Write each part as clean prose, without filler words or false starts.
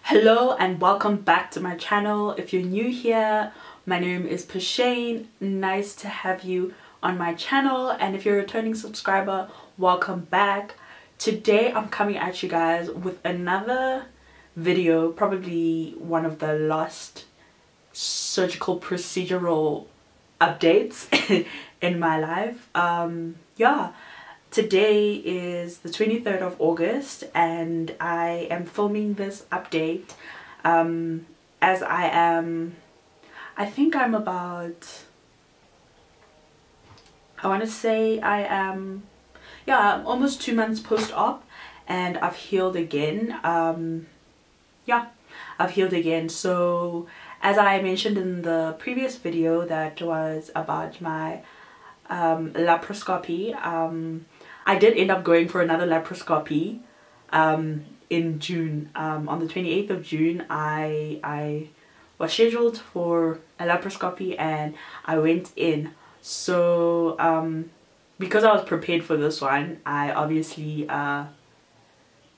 Hello and welcome back to my channel. If you're new here, my name is Pashane. Nice to have you on my channel, and if you're a returning subscriber, welcome back. Today I'm coming at you guys with another video, probably one of the last surgical procedural updates in my life. Today is the 23rd of August and I am filming this update as I think I'm about, I'm almost 2 months post-op and I've healed again. I've healed again. So as I mentioned in the previous video that was about my laparoscopy, I did end up going for another laparoscopy in June. On the 28th of June, I was scheduled for a laparoscopy and I went in. So because I was prepared for this one, I obviously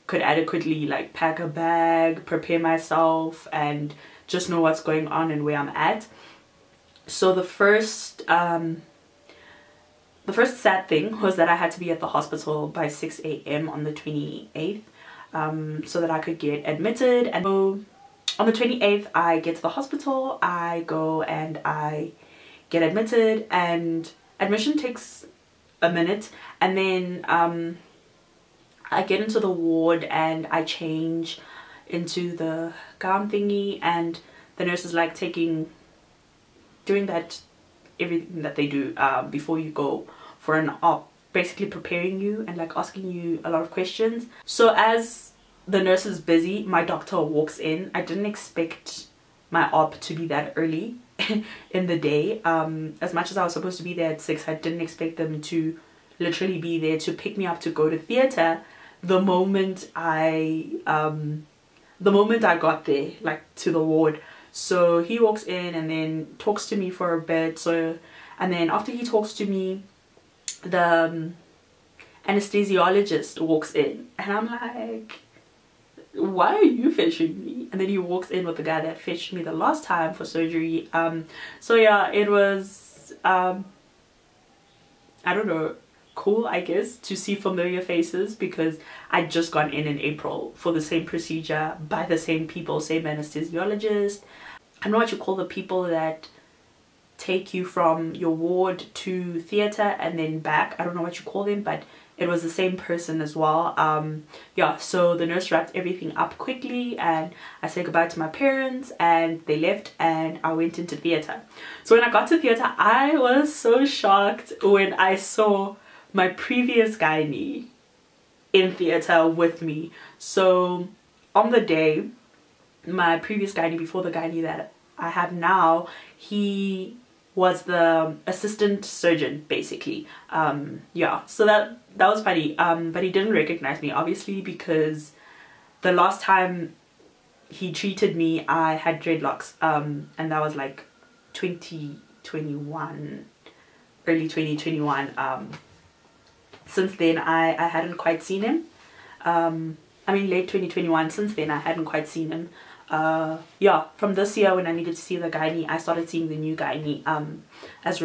could adequately like pack a bag, prepare myself, and just know what's going on and where I'm at. So the first sad thing was that I had to be at the hospital by 6 a.m. on the 28th so that I could get admitted. And so on the 28th I get to the hospital, I go and I get admitted, and admission takes a minute, and then I get into the ward and I change into the gown thingy, and the nurse is like doing that everything that they do before you go for an op, basically preparing you and like asking you a lot of questions. So as the nurse is busy, my doctor walks in. I didn't expect my op to be that early in the day. As much as I was supposed to be there at 6, I didn't expect them to literally be there to pick me up to go to theatre the moment I got there, like to the ward. So he walks in and then talks to me for a bit. And then after he talks to me, the anesthesiologist walks in and I'm like, why are you fetching me? And then he walks in with the guy that fetched me the last time for surgery. So yeah, it was I don't know, cool I guess to see familiar faces, because I'd just gone in April for the same procedure by the same people, same anesthesiologist. I don't know what you call the people that take you from your ward to theatre and then back. I don't know what you call them, but it was the same person as well. So the nurse wrapped everything up quickly and I said goodbye to my parents and they left and I went into theatre. So when I got to theatre, I was so shocked when I saw my previous gynae in theatre with me. So on the day, my previous gynae before the gynae that I have now, he was the assistant surgeon basically. So that was funny, but he didn't recognize me obviously, because the last time he treated me I had dreadlocks, and that was like 2021, early 2021. Since then I hadn't quite seen him. I mean late 2021. Since then I hadn't quite seen him. From this year when I needed to see the gynae, I started seeing the new gynae as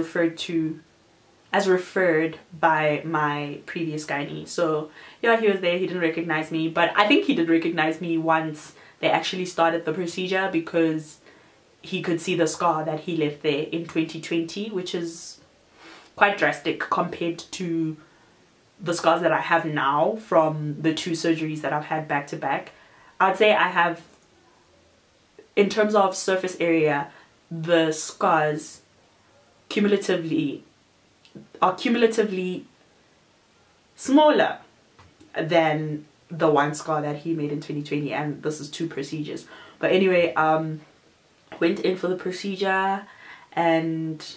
referred by my previous gynae. So yeah, he was there. He didn't recognize me, but I think he did recognize me once they actually started the procedure, because he could see the scar that he left there in 2020, which is quite drastic compared to the scars that I have now from the 2 surgeries that I've had back to back. I'd say I have, in terms of surface area, the scars are cumulatively smaller than the one scar that he made in 2020, and this is 2 procedures. But anyway, went in for the procedure, and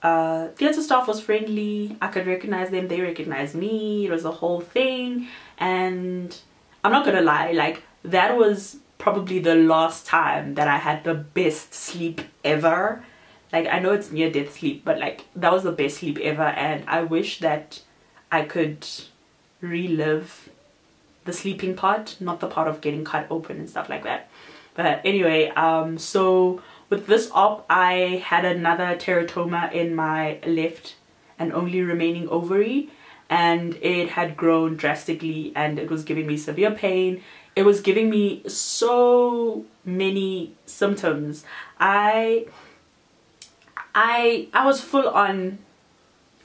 theatre staff was friendly. I could recognize them, they recognized me. It was a whole thing. And I'm not gonna lie, like, that was probably the last time that I had the best sleep ever. Like, I know it's near death sleep, but like, that was the best sleep ever, and I wish that I could relive the sleeping part, not the part of getting cut open and stuff like that. But anyway, so with this op, I had another teratoma in my left and only remaining ovary, and it had grown drastically and it was giving me severe pain. It was giving me so many symptoms. I was full on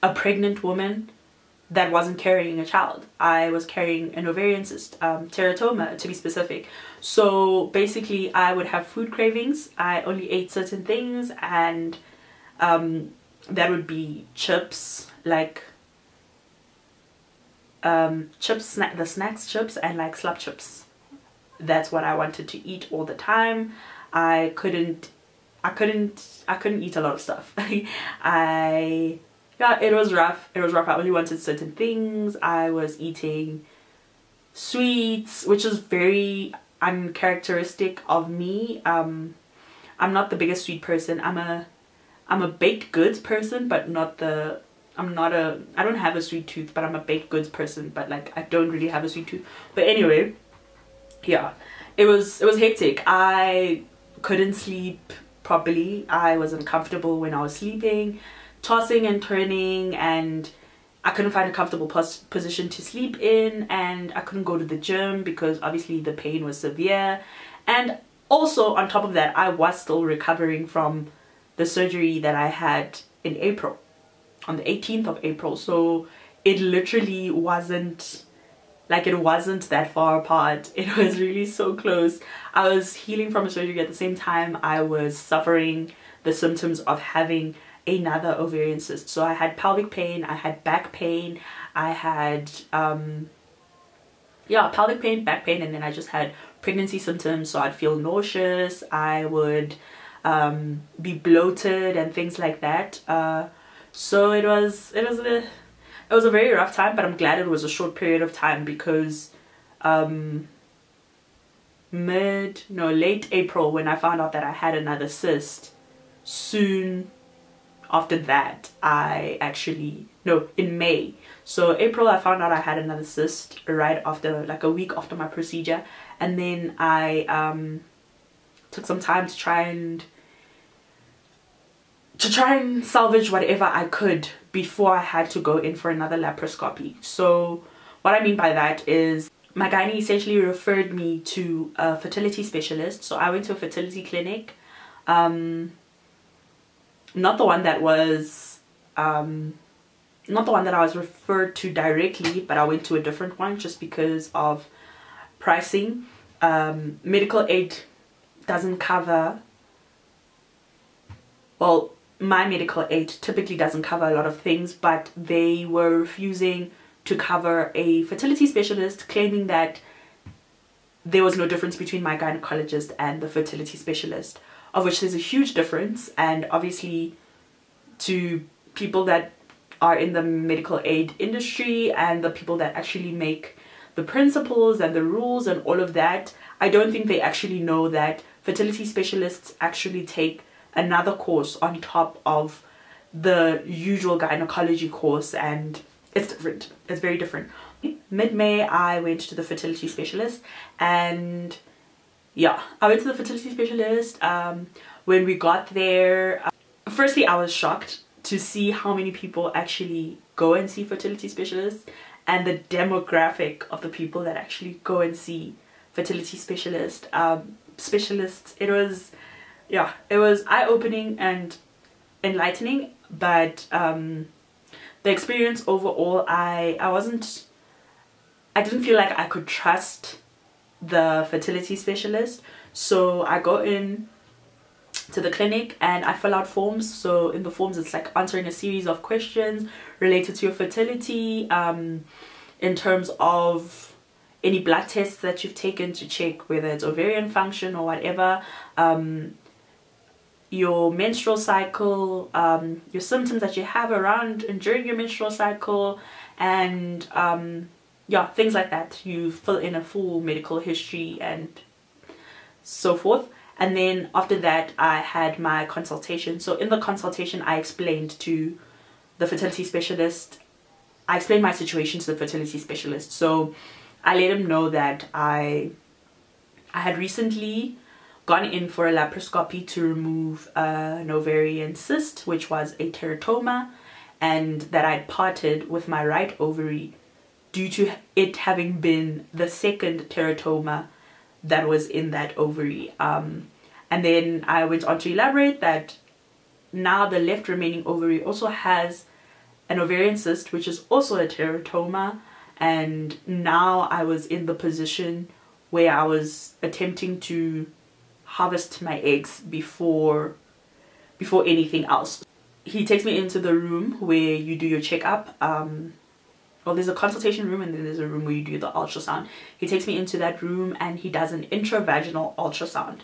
a pregnant woman that wasn't carrying a child. I was carrying an ovarian cyst, teratoma to be specific. So basically I would have food cravings. I only ate certain things, and that would be chips, like chips, the snacks chips, and like slap chips. That's what I wanted to eat all the time. I couldn't eat a lot of stuff. Yeah, it was rough. It was rough. I only wanted certain things. I was eating sweets, which is very uncharacteristic of me. I'm not the biggest sweet person. I'm a baked goods person, but not the, I don't have a sweet tooth, but I'm a baked goods person, but like, I don't really have a sweet tooth. But anyway, yeah, it was hectic. I couldn't sleep properly. I was uncomfortable when I was sleeping, tossing and turning, and I couldn't find a comfortable position to sleep in, and I couldn't go to the gym because obviously the pain was severe. And also on top of that, I was still recovering from the surgery that I had in April, on the 18th of April. So it literally wasn't like, it wasn't that far apart. It was really so close. I was healing from a surgery at the same time I was suffering the symptoms of having another ovarian cyst. So I had pelvic pain, I had back pain, I had yeah, pelvic pain, back pain, and then I just had pregnancy symptoms. So I'd feel nauseous, I would be bloated and things like that. So it was a very rough time, but I'm glad it was a short period of time, because late April, when I found out that I had another cyst, soon after that, in May. So April, I found out I had another cyst right after, like a week after my procedure, and then I took some time to try and salvage whatever I could before I had to go in for another laparoscopy. So what I mean by that is, my gynae essentially referred me to a fertility specialist. So I went to a fertility clinic, not the one that I was referred to directly, but I went to a different one just because of pricing. Medical aid doesn't cover, well, my medical aid typically doesn't cover a lot of things, but they were refusing to cover a fertility specialist, claiming that there was no difference between my gynecologist and the fertility specialist, of which there's a huge difference. And obviously, to people that are in the medical aid industry and the people that actually make the principles and the rules and all of that, I don't think they actually know that fertility specialists actually take another course on top of the usual gynecology course, and it's different. It's very different. Mid-May, I went to the fertility specialist, and yeah, I went to the fertility specialist. When we got there, firstly, I was shocked to see how many people actually go and see fertility specialists, and the demographic of the people that actually go and see fertility specialists. It was, yeah, it was eye-opening and enlightening, but the experience overall, I didn't feel like I could trust the fertility specialist. So I go in to the clinic and I fill out forms. So in the forms, it's like answering a series of questions related to your fertility, in terms of any blood tests that you've taken to check whether it's ovarian function or whatever. your menstrual cycle, your symptoms that you have around and during your menstrual cycle, and yeah, things like that. You fill in a full medical history and so forth. And then after that, I had my consultation. So in the consultation, I explained to the fertility specialist, I explained my situation to the fertility specialist. So I let him know that I had recently gone in for a laparoscopy to remove an ovarian cyst, which was a teratoma, and that I'd parted with my right ovary due to it having been the second teratoma that was in that ovary. And then I went on to elaborate that now the left remaining ovary also has an ovarian cyst, which is also a teratoma, and now I was in the position where I was attempting to harvest my eggs before anything else. He takes me into the room where you do your checkup. Well, there's a consultation room and then there's a room where you do the ultrasound. He takes me into that room and he does an intravaginal ultrasound.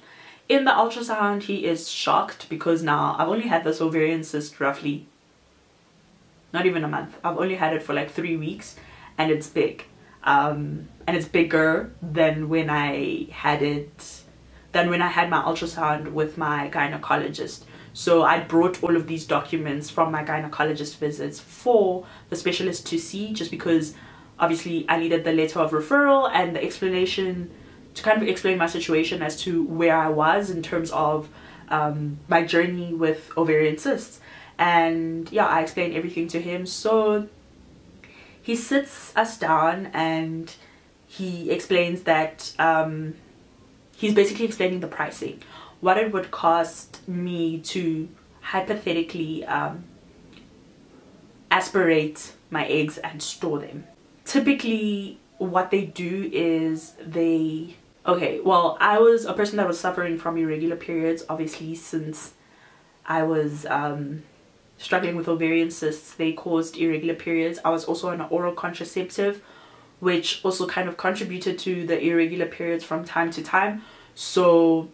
In the ultrasound, he is shocked because now I've only had this ovarian cyst roughly not even a month. I've only had it for like 3 weeks, and it's big. And it's bigger than when I had my ultrasound with my gynecologist. So I brought all of these documents from my gynecologist visits for the specialist to see, just because obviously I needed the letter of referral and the explanation to kind of explain my situation as to where I was in terms of my journey with ovarian cysts. And yeah, I explained everything to him. So he sits us down and he explains that he's basically explaining the pricing, what it would cost me to hypothetically aspirate my eggs and store them. Typically what they do is okay, well, I was a person that was suffering from irregular periods, obviously, since I was struggling with ovarian cysts. They caused irregular periods. I was also on an oral contraceptive, which also kind of contributed to the irregular periods from time to time. So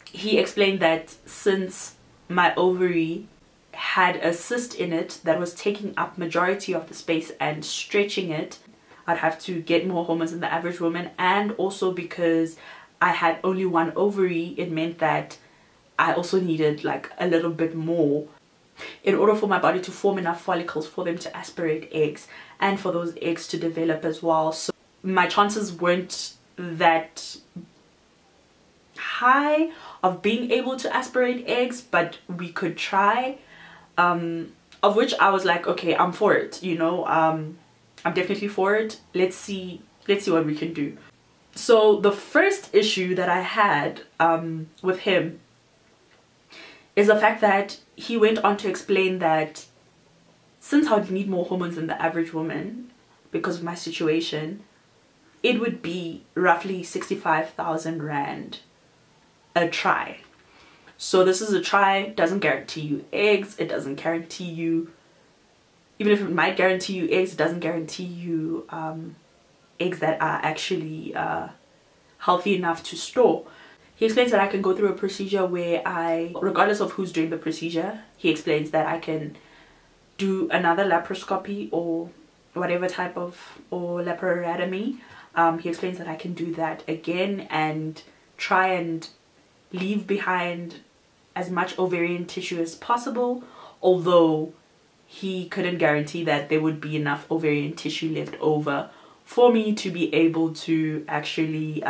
he explained that since my ovary had a cyst in it that was taking up majority of the space and stretching it, I'd have to get more hormones than the average woman. And also because I had only one ovary, it meant that I also needed like a little bit more in order for my body to form enough follicles for them to aspirate eggs and for those eggs to develop as well. So my chances weren't that high of being able to aspirate eggs, but we could try, of which I was like, okay, I'm for it, you know. I'm definitely for it. Let's see what we can do. So the first issue that I had with him is the fact that he went on to explain that since I would need more hormones than the average woman because of my situation, it would be roughly 65,000 Rand a try. So this is a try, doesn't guarantee you eggs, it doesn't guarantee you, even if it might guarantee you eggs, it doesn't guarantee you eggs that are actually healthy enough to store. He explains that I can go through a procedure where regardless of who's doing the procedure, he explains that I can do another laparoscopy or whatever type of, or laparotomy. He explains that I can do that again and try and leave behind as much ovarian tissue as possible, although he couldn't guarantee that there would be enough ovarian tissue left over for me to be able to actually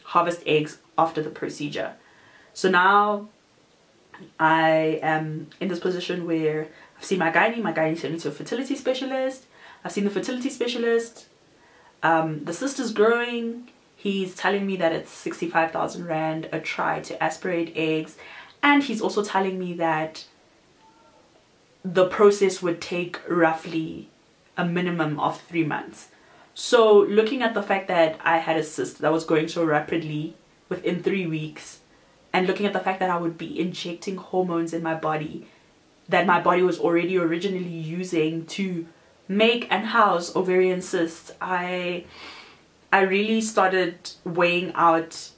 harvest eggs after the procedure. So now I am in this position where I've seen my gynae sent me to a fertility specialist. I've seen the fertility specialist. The cyst is growing. He's telling me that it's 65,000 Rand a try to aspirate eggs, and he's also telling me that the process would take roughly a minimum of 3 months. So looking at the fact that I had a cyst that was growing so rapidly within 3 weeks, and looking at the fact that I would be injecting hormones in my body that my body was already originally using to make and house ovarian cysts, I really started weighing out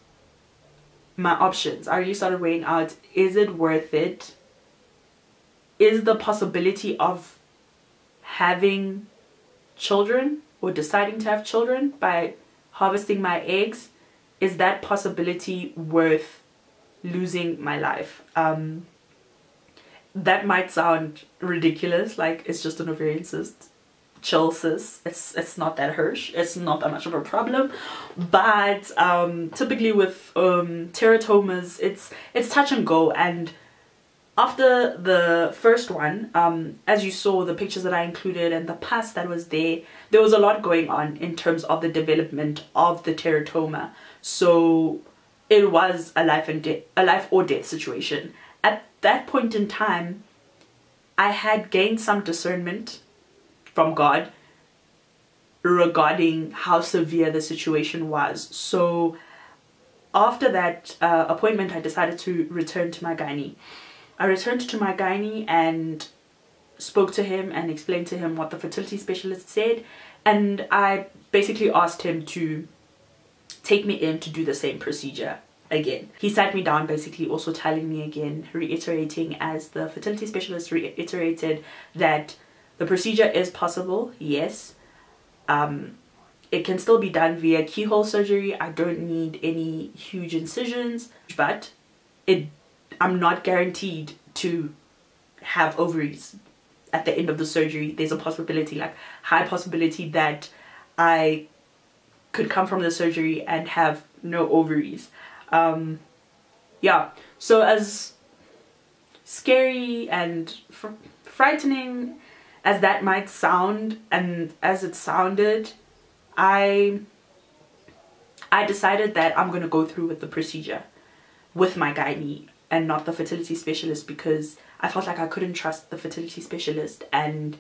my options. I really started weighing out, is it worth it? Is the possibility of having children or deciding to have children by harvesting my eggs, is that possibility worth losing my life? That might sound ridiculous, like it's just an ovarian cyst. Chill, sis, it's not that harsh, it's not that much of a problem. But typically with teratomas, it's touch and go. And after the first one, as you saw the pictures that I included and the pus that was there was a lot going on in terms of the development of the teratoma. So it was a life or death situation. At that point in time, I had gained some discernment from God regarding how severe the situation was. So after that appointment, I decided to return to my gynae. I returned to my gynae and spoke to him and explained to him what the fertility specialist said, and I basically asked him to take me in to do the same procedure again. He sat me down, basically also telling me again, reiterating, as the fertility specialist reiterated, that the procedure is possible, yes. It can still be done via keyhole surgery. I don't need any huge incisions, but I'm not guaranteed to have ovaries at the end of the surgery. There's a possibility, like high possibility, that I could come from the surgery and have no ovaries. Yeah, so as scary and frightening as that might sound, and as it sounded, I decided that I'm going to go through with the procedure with my gynae and not the fertility specialist, because I felt like I couldn't trust the fertility specialist. And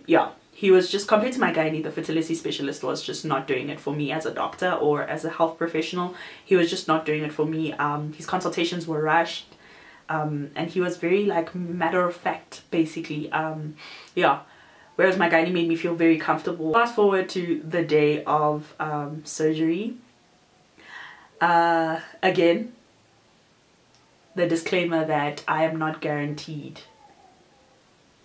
yeah, he was just, compared to my gynae, the fertility specialist was just not doing it for me as a doctor or as a health professional. He was just not doing it for me. His consultations were rushed, and he was very like matter of fact, basically. Yeah, whereas my gynae made me feel very comfortable. Fast forward to the day of surgery. Again, the disclaimer that I am not guaranteed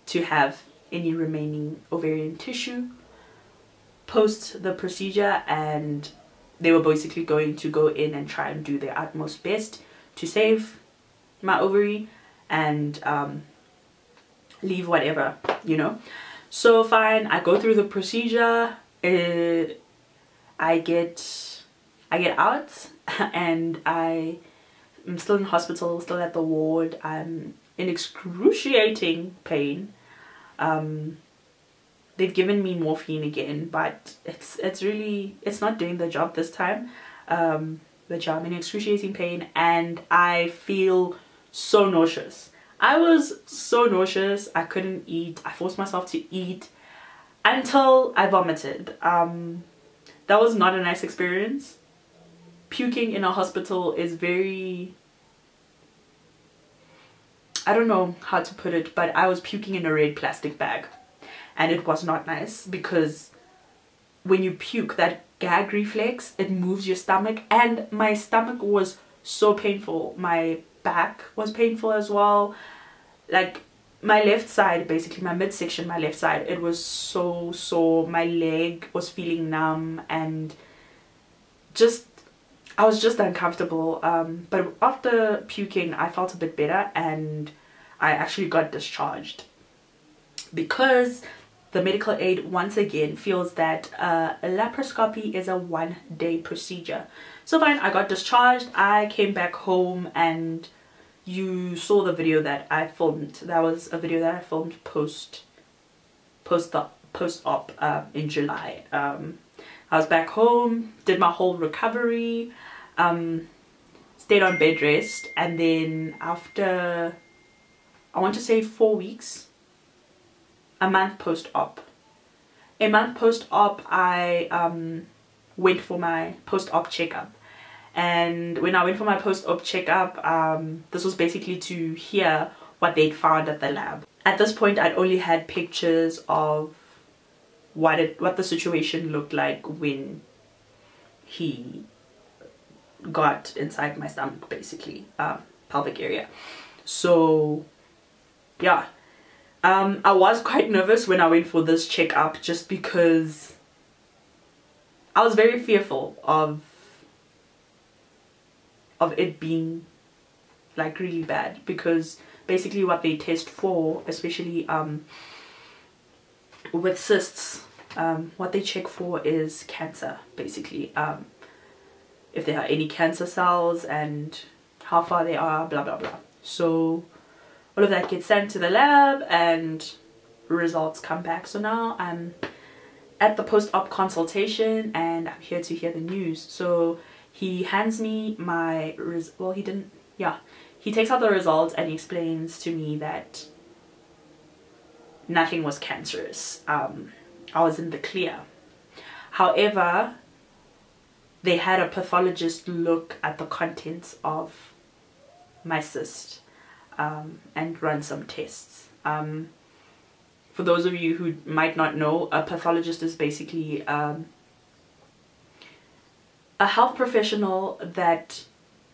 to have any remaining ovarian tissue post the procedure, and they were basically going to go in and try and do their utmost best to save my ovary and leave whatever, you know. So fine, I go through the procedure, I get out, and I'm still in hospital, still at the ward. I'm in excruciating pain. They've given me morphine again, but it's not doing the job this time. But yeah, I'm in excruciating pain and I feel so nauseous. I was so nauseous, I couldn't eat. I forced myself to eat until I vomited. That was not a nice experience. Puking in a hospital is very, I don't know how to put it, but I was puking in a red plastic bag, and it was not nice, because when you puke, that gag reflex, it moves your stomach, and my stomach was so painful. My back was painful as well. Like my left side, basically my midsection, my left side, it was so sore. My leg was feeling numb, and I was just uncomfortable. But after puking, I felt a bit better, and I actually got discharged, because the medical aid once again feels that a laparoscopy is a one-day procedure. So fine, I got discharged. I came back home, and you saw the video that I filmed. That was a video that I filmed post-op in July. I was back home, did my whole recovery, stayed on bed rest, and then after, I want to say 4 weeks, a month post-op, I went for my post-op checkup. And when I went for my post-op checkup, this was basically to hear what they'd found at the lab. At this point, I'd only had pictures of what the situation looked like when he got inside my stomach, basically, pelvic area. So yeah, I was quite nervous when I went for this checkup, just because I was very fearful of it being like really bad, because basically what they test for, especially with cysts, what they check for is cancer, basically, if there are any cancer cells and how far they are, blah blah blah. So all of that gets sent to the lab and results come back. So now I'm at the post-op consultation and I'm here to hear the news. So he hands me my he takes out the results and he explains to me that nothing was cancerous. I was in the clear. However, they had a pathologist look at the contents of my cyst and run some tests. For those of you who might not know, a pathologist is basically a health professional that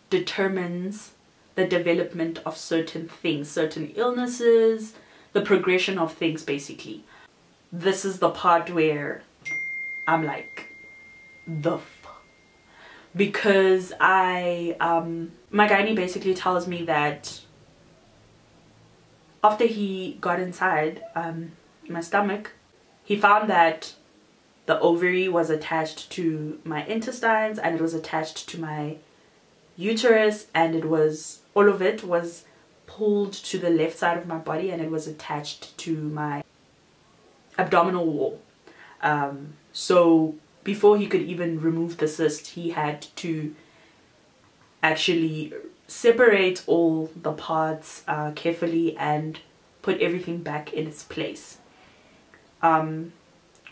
determines the development of certain things, certain illnesses, the progression of things, basically. This is the part where I'm like, because my gynae basically tells me that after he got inside my stomach, he found that the ovary was attached to my intestines and it was attached to my uterus, and all of it was pulled to the left side of my body and it was attached to my abdominal wall. So before he could even remove the cyst, he had to actually separate all the parts carefully and put everything back in its place.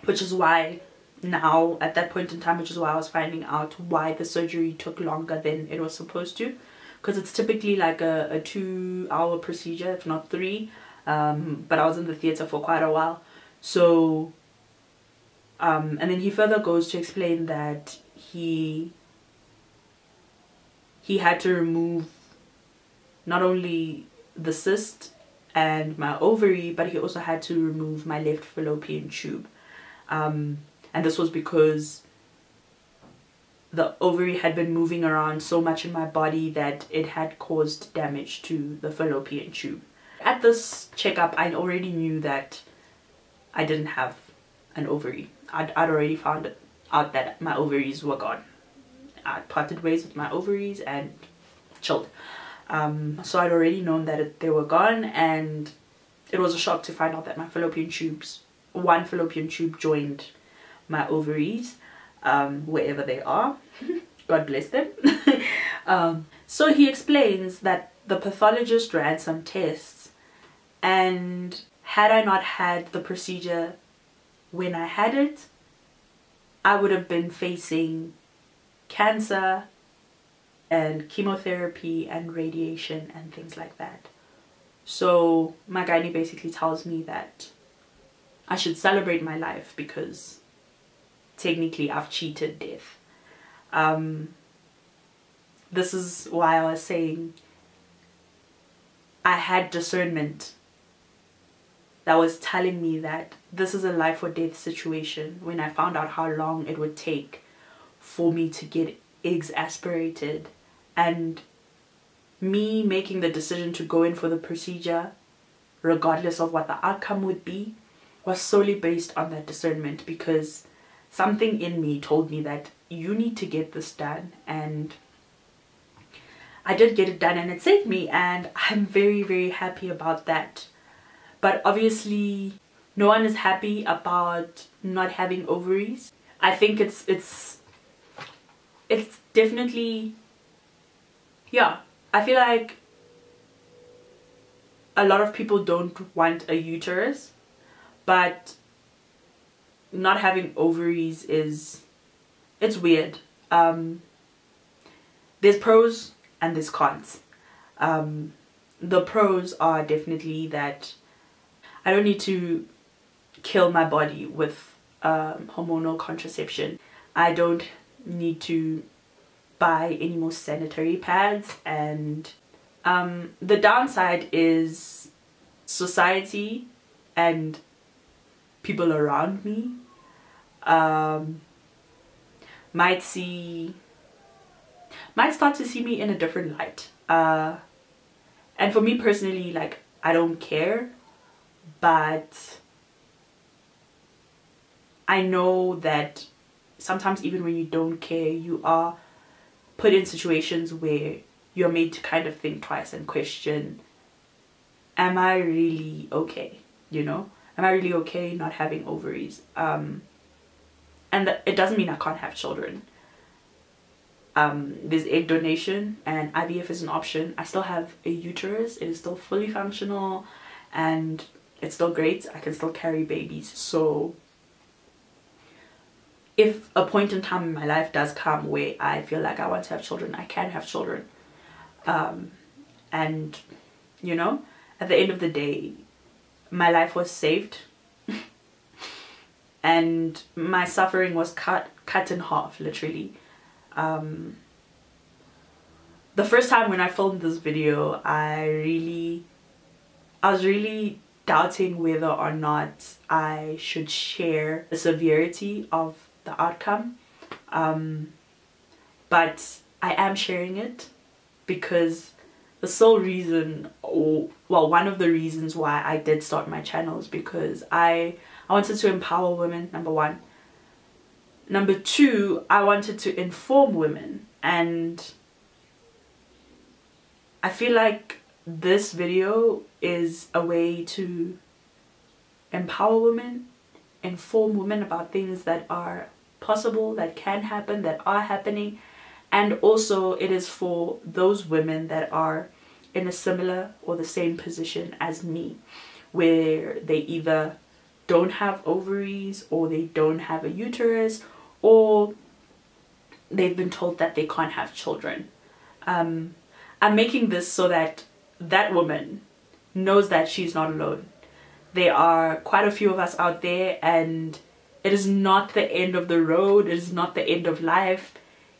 Which is why now, at that point in time, which is why I was finding out why the surgery took longer than it was supposed to. Because it's typically like a 2-hour procedure, if not 3. But I was in the theatre for quite a while. So, and then he further goes to explain that he had to remove not only the cyst and my ovary, but he also had to remove my left fallopian tube. And this was because the ovary had been moving around so much in my body that it had caused damage to the fallopian tube. At this checkup, I already knew that I didn't have an ovary. I'd already found out that my ovaries were gone. I parted ways with my ovaries and chilled. So I'd already known that they were gone, and it was a shock to find out that my fallopian tubes, one fallopian tube joined my ovaries, wherever they are. God bless them. So he explains that the pathologist ran some tests, and had I not had the procedure when I had it, I would have been facing cancer and chemotherapy and radiation and things like that. So my gynae basically tells me that I should celebrate my life because technically I've cheated death. This is why I was saying I had discernment that was telling me that this is a life or death situation when I found out how long it would take for me to get eggs aspirated, and me making the decision to go in for the procedure regardless of what the outcome would be was solely based on that discernment, because something in me told me that you need to get this done, and I did get it done and it saved me, and I'm very, very happy about that. But obviously no one is happy about not having ovaries. I think it's definitely, yeah, I feel like a lot of people don't want a uterus, but not having ovaries it's weird. There's pros and there's cons. The pros are definitely that I don't need to kill my body with hormonal contraception. I don't need to buy any more sanitary pads. And the downside is society and people around me might start to see me in a different light. And for me personally, like, I don't care, but I know that sometimes even when you don't care, you are put in situations where you're made to kind of think twice and question, am I really okay? You know, am I really okay not having ovaries? And it doesn't mean I can't have children. There's egg donation and IVF is an option. I still have a uterus. It is still fully functional and it's still great. I can still carry babies. So if a point in time in my life does come where I feel like I want to have children, I can have children. And you know, at the end of the day, my life was saved and my suffering was cut in half, literally. The first time when I filmed this video, I was really doubting whether or not I should share the severity of the outcome, but I am sharing it because the sole reason, or well, one of the reasons why I did start my channel is because I wanted to empower women, number one. Number two, I wanted to inform women, and I feel like this video is a way to empower women, inform women about things that are possible, that can happen, that are happening. And also it is for those women that are in a similar or the same position as me, where they either don't have ovaries or they don't have a uterus, or they've been told that they can't have children. I'm making this so that that woman knows that she's not alone. There are quite a few of us out there, and it is not the end of the road. It is not the end of life.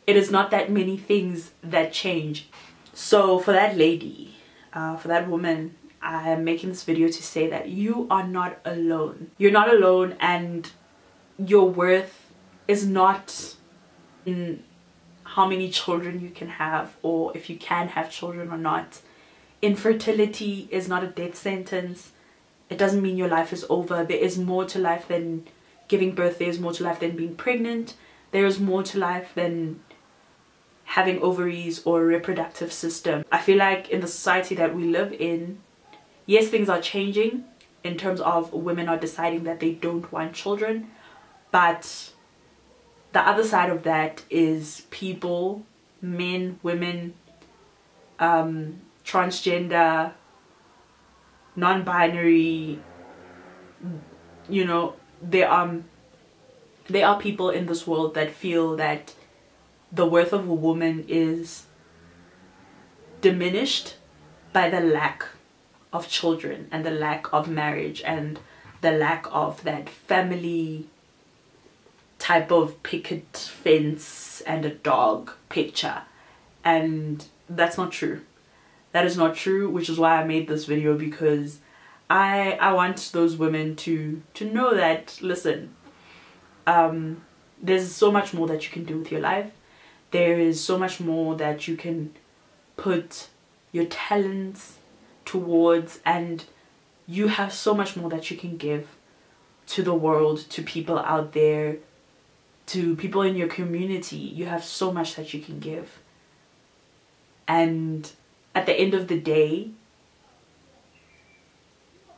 It is not that many things that change. So for that lady, for that woman, I am making this video to say that you are not alone. You're not alone, and your worth is not in how many children you can have or if you can have children or not. Infertility is not a death sentence. It doesn't mean your life is over. There is more to life than giving birth. There is more to life than being pregnant. There is more to life than having ovaries or a reproductive system. I feel like in the society that we live in, yes, things are changing in terms of women are deciding that they don't want children, but the other side of that is people, men, women, transgender, non-binary, you know, there are people in this world that feel that the worth of a woman is diminished by the lack of children and the lack of marriage and the lack of that family type of picket fence and a dog picture. And that's not true. That is not true, which is why I made this video, because I want those women to know that, listen, there's so much more that you can do with your life. There is so much more that you can put your talents towards, and you have so much more that you can give to the world, to people out there, to people in your community. You have so much that you can give. And at the end of the day,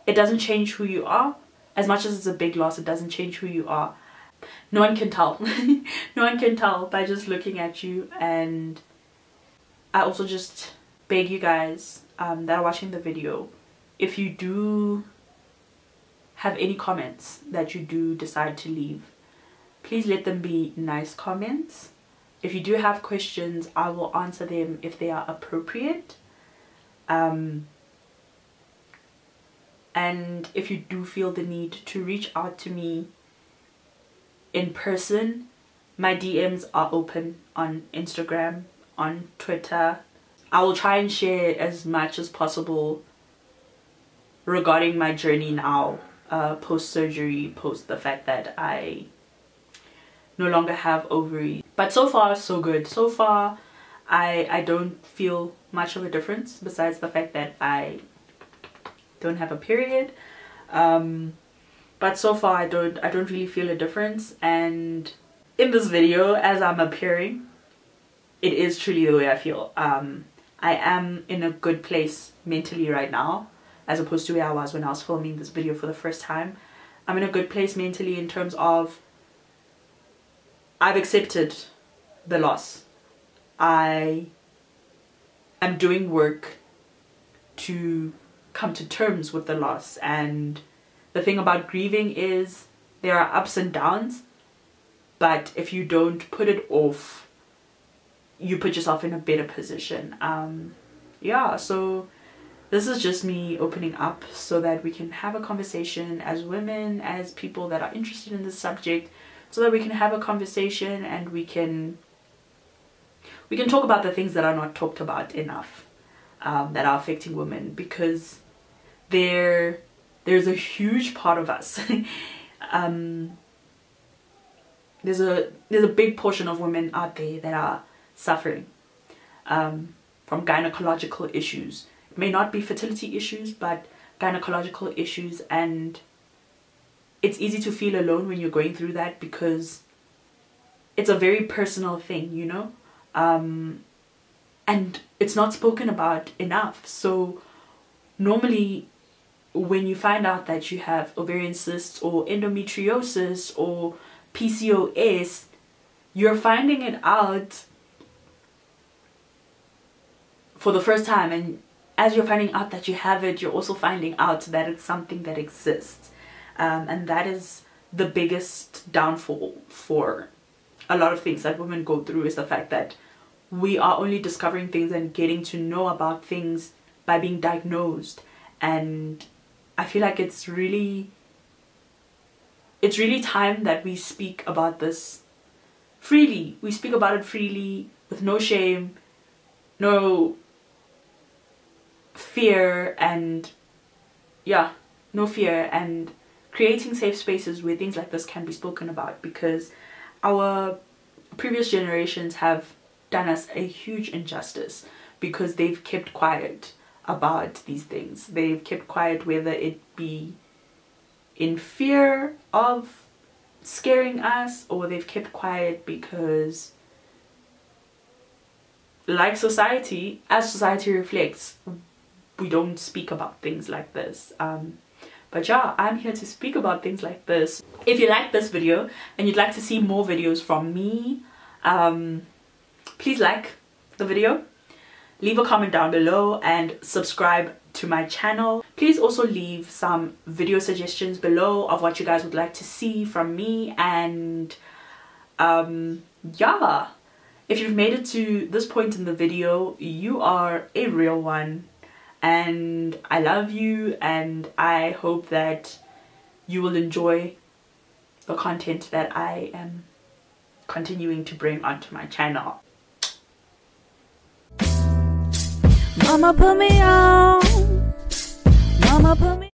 it doesn't change who you are. As much as it's a big loss, it doesn't change who you are. No one can tell. No one can tell by just looking at you. And I also just beg you guys that are watching the video, if you do have any comments that you do decide to leave, please let them be nice comments. If you do have questions, I will answer them if they are appropriate. And if you do feel the need to reach out to me in person, My DMs are open on Instagram, on Twitter. I will try and share as much as possible regarding my journey now, post-surgery, post the fact that I no longer have ovaries. But so far, so good. So far, I don't feel much of a difference besides the fact that I don't have a period. But so far, I don't really feel a difference. And in this video, as I'm appearing, it is truly the way I feel. I am in a good place mentally right now, as opposed to where I was when I was filming this video for the first time. I'm in a good place mentally in terms of I've accepted the loss. I am doing work to come to terms with the loss. And the thing about grieving is there are ups and downs, but if you don't put it off, you put yourself in a better position. Yeah, so this is just me opening up so that we can have a conversation as women, as people that are interested in this subject, so that we can have a conversation and we can talk about the things that are not talked about enough, that are affecting women, because there's a huge part of us. There's a big portion of women out there that are suffering from gynecological issues. It may not be fertility issues, but gynecological issues, and it's easy to feel alone when you're going through that because it's a very personal thing, you know, and it's not spoken about enough. So normally when you find out that you have ovarian cysts or endometriosis or PCOS, you're finding it out for the first time, and as you're finding out that you have it, you're also finding out that it's something that exists, and that is the biggest downfall for a lot of things that women go through, is the fact that we are only discovering things and getting to know about things by being diagnosed. And I feel like it's really time that we speak about this freely. We speak about it freely, with no shame, no fear, and yeah, no fear, and creating safe spaces where things like this can be spoken about, because our previous generations have done us a huge injustice because they've kept quiet about these things. They've kept quiet, whether it be in fear of scaring us, or they've kept quiet because, like society, as society reflects, we don't speak about things like this. But yeah, I'm here to speak about things like this. If you like this video and you'd like to see more videos from me, please like the video, leave a comment down below, and subscribe to my channel. Please also leave some video suggestions below of what you guys would like to see from me. And yeah, if you've made it to this point in the video, you are a real one, and I love you, and I hope that you will enjoy the content that I am continuing to bring onto my channel. Mama put me on. Mama put me